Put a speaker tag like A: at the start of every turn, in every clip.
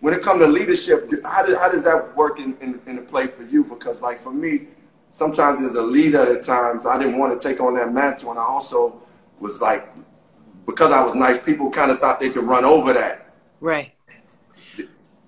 A: when it comes to leadership, how does that work in the play for you? Because like for me, sometimes as a leader, at times I didn't want to take on that mantle, and I also was like, because I was nice, people kind of thought they could run over that.
B: Right.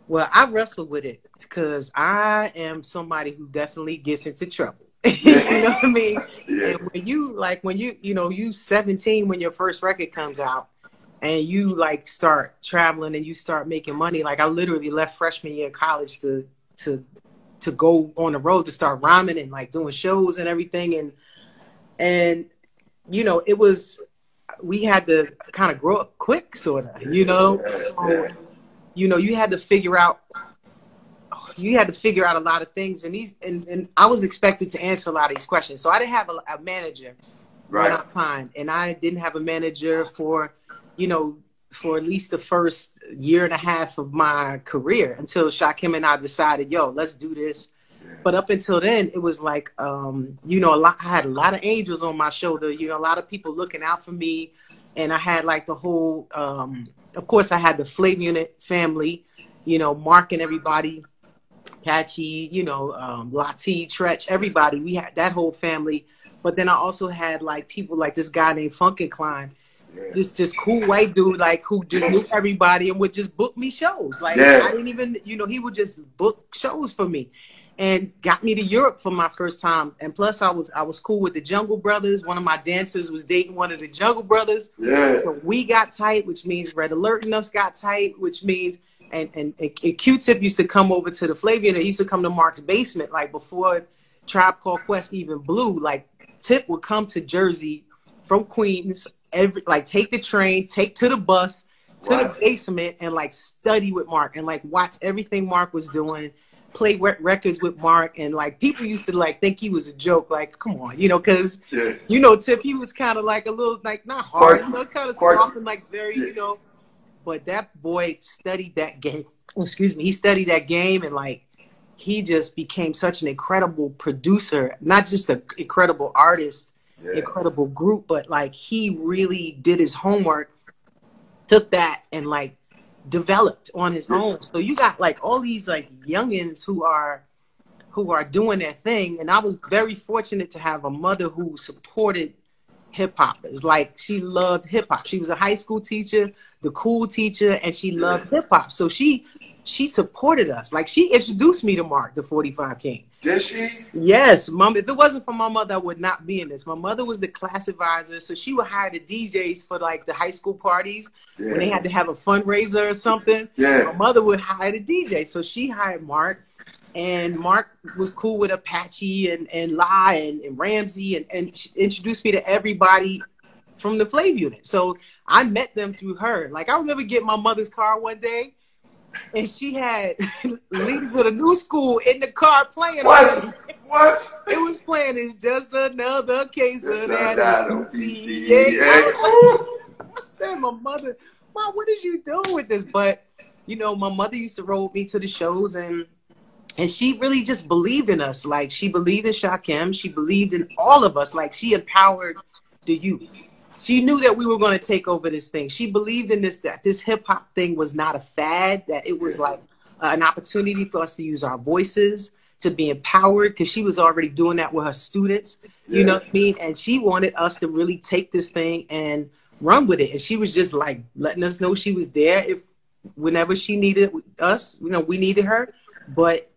B: Well, I wrestle with it because I am somebody who definitely gets into trouble. You know what I mean? Yeah. And you 17 when your first record comes out, and you like start traveling and you start making money. Like I literally left freshman year of college to go on the road to start rhyming and like doing shows and everything. And we had to kind of grow up quick, sort of, So, you had to figure out a lot of things, and I was expected to answer a lot of these questions. So I didn't have a manager at that time, and I didn't have a manager for at least the first year and a half of my career until Shakim and I decided, let's do this. But up until then, it was like, I had a lot of angels on my shoulder, a lot of people looking out for me. And I had like the whole, of course, I had the Flav Unit family, Mark and everybody, Patchy, Latifah, Tretch, everybody. We had that whole family. But then I also had like people like this guy named Funkenklein, this just cool white dude, like who just knew everybody and would just book me shows. Like I didn't even, he would just book shows for me. And got me to Europe for my first time. And plus, I was cool with the Jungle Brothers. One of my dancers was dating one of the Jungle Brothers. Yeah. So we got tight, which means Red Alert and us got tight, which means and Q-Tip used to come over to the Flav Unit. He used to come to Mark's basement, like before Tribe Called Quest even blew. Like Tip would come to Jersey from Queens, take the train, take to the bus, to the basement, and like study with Mark and like watch everything Mark was doing. Play records with Mark, and like people used to like think he was a joke. Like, come on, because Tip, he was kind of like a little like not hard, kind of soft and like very, But that boy studied that game. Excuse me, he studied that game, and like he just became such an incredible producer, not just an incredible artist, incredible group, but like he really did his homework, took that, and like developed on his own. So you got like all these like youngins who are doing their thing, and I was very fortunate to have a mother who supported hip hoppers. Like she loved hip hop. She was a high school teacher, the cool teacher, and she loved hip hop. So she supported us. Like she introduced me to Mark, the 45 King.
A: Did she?
B: Yes, Mom. If it wasn't for my mother, I would not be in this. My mother was the class advisor, so she would hire the DJs for like the high school parties when they had to have a fundraiser or something. Yeah. My mother would hire the DJ, so she hired Mark, and Mark was cool with Apache and La and Ramsey, and she introduced me to everybody from the Flav Unit. So I met them through her. Like I remember getting my mother's car one day, and she had Leaders of the New School in the car playing.
A: What?
B: It was playing. It's just another case of that. I said, my mother, Mom, what is you doing with this? But, my mother used to roll me to the shows, and she really just believed in us. Like, she believed in Shakim. She believed in all of us. Like, she empowered the youth. She knew that we were going to take over this thing. She believed in that this hip hop thing was not a fad, that it was like an opportunity for us to use our voices, to be empowered, because she was already doing that with her students. You know what I mean? And she wanted us to really take this thing and run with it. And she was just like letting us know she was there whenever she needed us, we needed her, but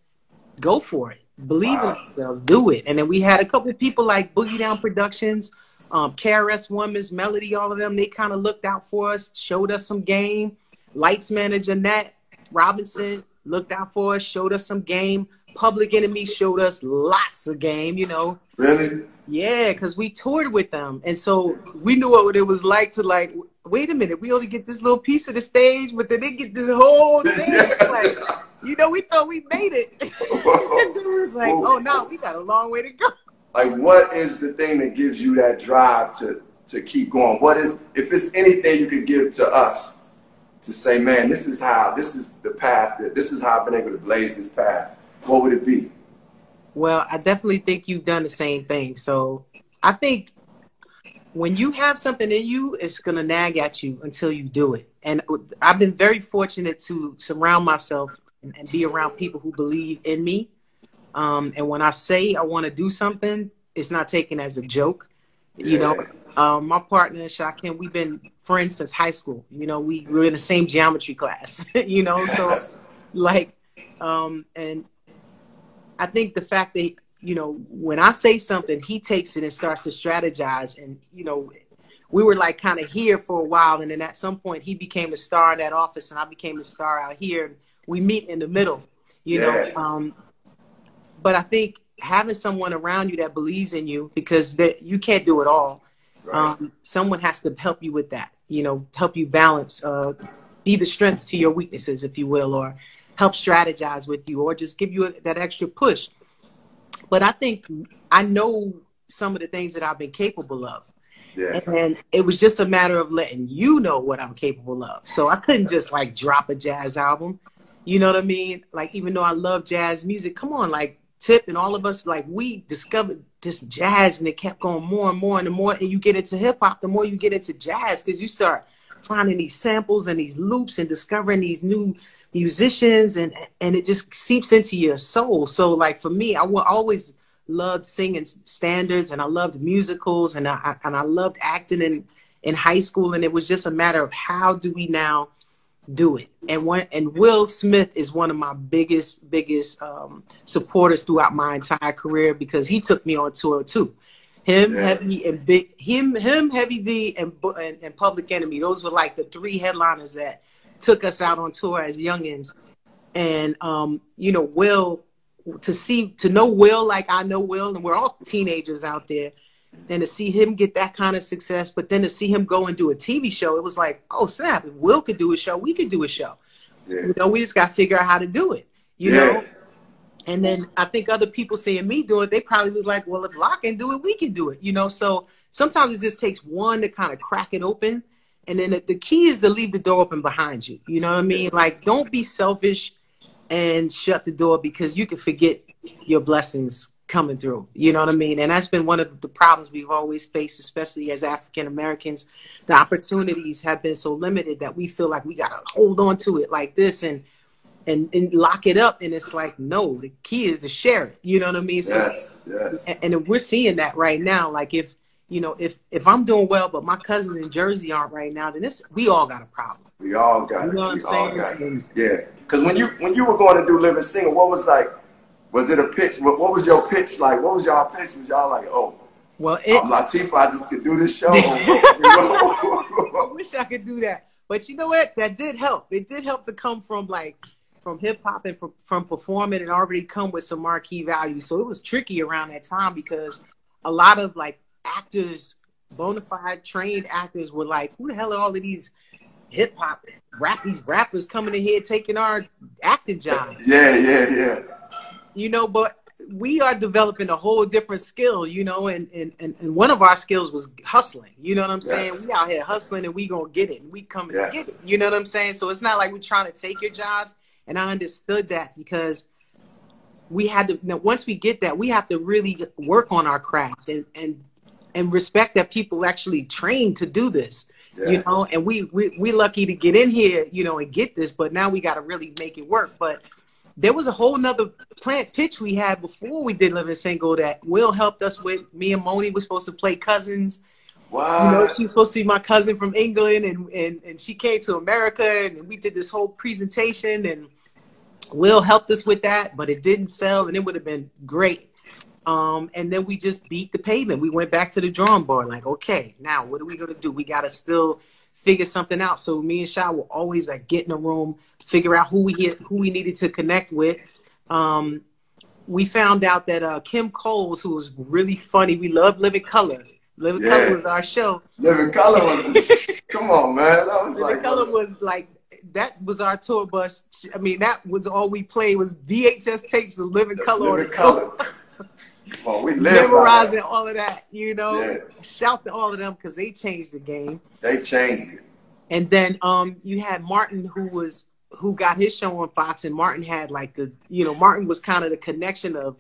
B: go for it. Believe in yourselves, do it. And then we had a couple of people like Boogie Down Productions, KRS-One, Miss Melody, all of them, they kind of looked out for us, showed us some game. Lights manager Nat Robinson looked out for us, showed us some game. Public Enemy showed us lots of game,
A: Really?
B: Yeah, because we toured with them. And so we knew what it was like to like, wait a minute, we only get this little piece of the stage, but then they get this whole thing. Like, we thought we made it. And it was like, oh no, we got a long way to go.
A: Like, what is the thing that gives you that drive to keep going? What is, if it's anything you could give to us to say, man, this is the path, this is how I've been able to blaze this path, what would it be?
B: Well, I definitely think you've done the same thing. So I think when you have something in you, it's going to nag at you until you do it. And I've been very fortunate to surround myself and be around people who believe in me. And when I say I want to do something, it's not taken as a joke. You know, my partner, Shakim, we've been friends since high school. You know, we were in the same geometry class, you know, so like, and I think the fact that, you know, when I say something, he takes it and starts to strategize. And, you know, we were like kind of here for a while. And then at some point he became the star in that office and I became the star out here. We meet in the middle, you know. But I think having someone around you that believes in you, because you can't do it all. Right. Someone has to help you with that, you know, help you balance, be the strengths to your weaknesses, if you will, or help strategize with you, or just give you that extra push. But I think I know some of the things that I've been capable of. Yeah. And it was just a matter of letting you know what I'm capable of. So I couldn't just like drop a jazz album. You know what I mean? Like, even though I love jazz music, come on, like Tip and all of us, like, we discovered this jazz and it kept going more and more, and the more you get into hip hop, the more you get into jazz, because you start finding these samples and these loops and discovering these new musicians, and it just seeps into your soul. So like for me, I always loved singing standards, and I loved musicals, and I loved acting in high school, and it was just a matter of how do we now do it. And Will Smith is one of my biggest supporters throughout my entire career, because he took me on tour too. Heavy D and Public Enemy. Those were like the three headliners that took us out on tour as youngins. And you know, Will, to know Will like I know Will, and we're all teenagers out there, and to see him get that kind of success, but then to see him go and do a TV show, it was like, oh snap, if Will could do a show, we could do a show. Yeah. You know, we just got to figure out how to do it, you know? And then I think other people seeing me do it, they probably was like, well, if Locke can do it, we can do it, you know? So sometimes it just takes one to kind of crack it open. And then the key is to leave the door open behind you. You know what I mean? Like, don't be selfish and shut the door, because you can forget your blessings coming through. You know what I mean? And that's been one of the problems we've always faced, especially as African Americans. The opportunities have been so limited that we feel like we got to hold on to it like this and lock it up. And it's like, no, the key is to share it. You know what I mean? So, yes. And we're seeing that right now. Like, if I'm doing well, but my cousins in Jersey aren't right now, then we all got a problem.
A: We all got it. You know what I'm saying? Yeah. Because when you were going to do Living Single, what was like? Was it a pitch? What was your pitch like? What was y'all pitch? Was y'all like, oh, well, I'm Latifah, I just could do this show?
B: I wish I could do that. But you know what? That did help. It did help to come from hip hop and from performing, and already come with some marquee value. So it was tricky around that time, because a lot of like actors, bona fide trained actors, were like, who the hell are all of these hip hop these rappers coming in here taking our acting jobs?
A: Yeah.
B: You know, but we are developing a whole different skill, you know, and one of our skills was hustling. You know what I'm saying? Yes. We out here hustling, and we gonna get it, and we come and get it. You know what I'm saying? So it's not like we're trying to take your jobs. And I understood that, because we had to, once we get that, we have to really work on our craft and respect that people actually train to do this. Yeah. You know, and we lucky to get in here, you know, and get this, but now we got to really make it work. But there was a whole nother plant pitch we had before we did Living Single that Will helped us with. Me and Moni were supposed to play cousins. Wow. You know, she was supposed to be my cousin from England, and she came to America, and we did this whole presentation, and Will helped us with that, but it didn't sell, and it would have been great. And then we just beat the pavement. We went back to the drawing board, like, okay, now what are we going to do? We got to still figure something out. So me and Sha will always like get in a room, figure out who we needed to connect with. We found out that Kim Coles, who was really funny, we loved Living Color. Living Color was our show. Living Color
A: was, come on, man. That was
B: Living Color was like, that was our tour bus. I mean, that was all we played was VHS tapes of Living Color.
A: Living Color. Well, we
B: memorizing all of that, you know. Yeah. Shout to all of them, because they changed the game.
A: They changed it.
B: And then you had Martin, who got his show on Fox, and Martin had like Martin was kind of the connection of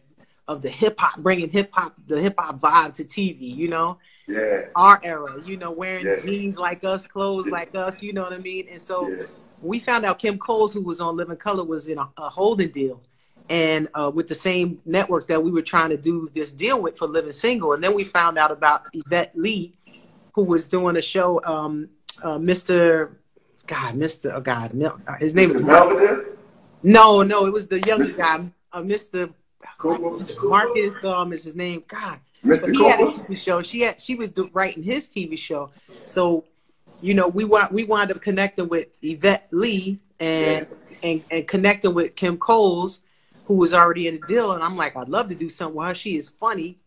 B: the hip hop, bringing the hip hop vibe to TV, you know. our era, you know, wearing jeans like us, clothes like us, you know what I mean? And so we found out Kim Coles, who was on Living Color, was in a holding deal, and with the same network that we were trying to do this deal with for Living Single. And then we found out about Yvette Lee, who was doing a show, his name was No, it was the younger guy, Mr. Marcus, is his name. God,
A: Mr.
B: He had a TV show. She was writing his TV show. So, you know, we wound up connecting with Yvette Lee and connecting with Kim Coles, who was already in the deal. And I'm like, I'd love to do something with her. She is funny.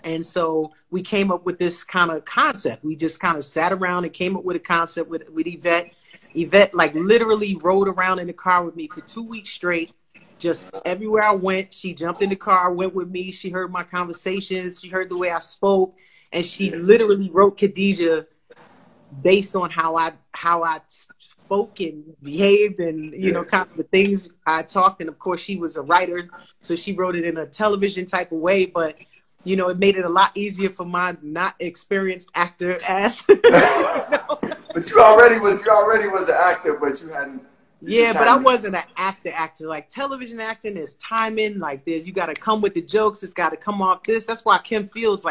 B: And so we came up with this kind of concept. We just kind of sat around and came up with a concept with Yvette. Yvette, like, literally rode around in the car with me for 2 weeks straight. Just everywhere I went, she jumped in the car, went with me. She heard my conversations. She heard the way I spoke. And she literally wrote Khadijah based on how I spoke and behaved and, you know, kind of the things I talked. And, of course, she was a writer, so she wrote it in a television type of way. But, you know, it made it a lot easier for my not experienced actor ass. You know?
A: But you already was an actor, but you hadn't.
B: But I wasn't an actor. Like, television acting is timing. Like, you got to come with the jokes. It's got to come off this. That's why Kim Fields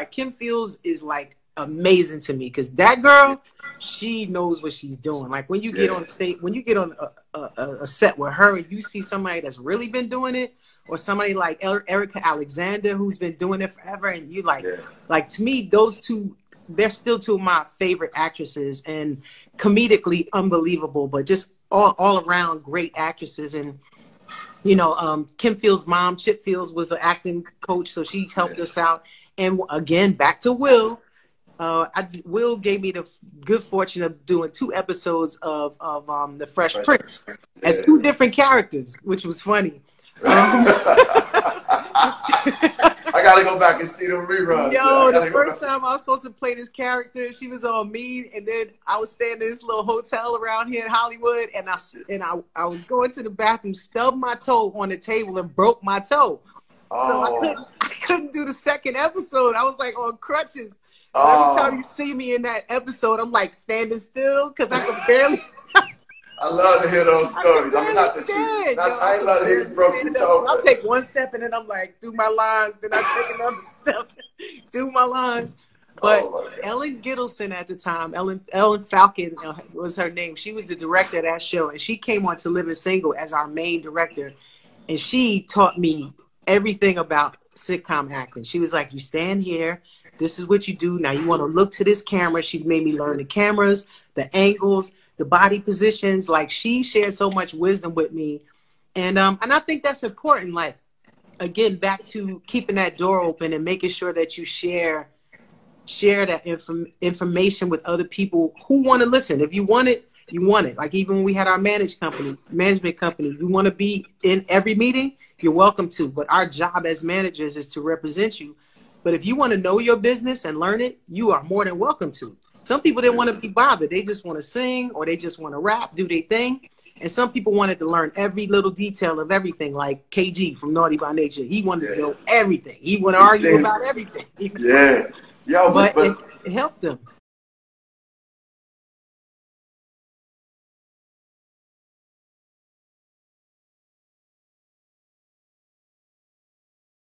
B: is like amazing to me, because that girl, she knows what she's doing. Like, when you get on stage, when you get on a set with her, and you see somebody that's really been doing it, or somebody like Erika Alexander, who's been doing it forever, and you like to me, those two, they're still two of my favorite actresses, and comedically unbelievable, but just all around great actresses. And, you know, Kim Fields' mom, Chip Fields, was an acting coach, so she helped us out. And again, back to Will. Will gave me the good fortune of doing 2 episodes of The Fresh Prince as 2 different characters, which was funny.
A: I gotta go back and see them reruns.
B: Yo, the first time I was supposed to play this character, she was all mean, and then I was staying in this little hotel around here in Hollywood, and I was going to the bathroom, stubbed my toe on the table, and broke my toe. So I couldn't do the second episode. I was like on crutches. Every time you see me in that episode, I'm like standing still because I could barely.
A: I love to hear those stories. I mean, I ain't love to hear you broke your toe.
B: I'll take one step and then I'm like, do my lines. Then I take another step, do my lines. But Ellen Gittleson at the time, Ellen Falcon was her name. She was the director of that show, and she came on to Living Single as our main director, and she taught me everything about sitcom acting. She was like, you stand here. This is what you do. Now you want to look to this camera. She made me learn the cameras, the angles, the body positions. Like, she shared so much wisdom with me. And I think that's important. Like, again, back to keeping that door open and making sure that you share that information with other people who want to listen. If you want it, you want it. Like, even when we had our management company, you want to be in every meeting, you're welcome to. But our job as managers is to represent you. But if you want to know your business and learn it, you are more than welcome to. Some people didn't want to be bothered. They just want to sing, or they just want to rap, do their thing. And some people wanted to learn every little detail of everything, like KG from Naughty by Nature. He wanted to know everything. He wanted to argue about everything.
A: But
B: it helped them.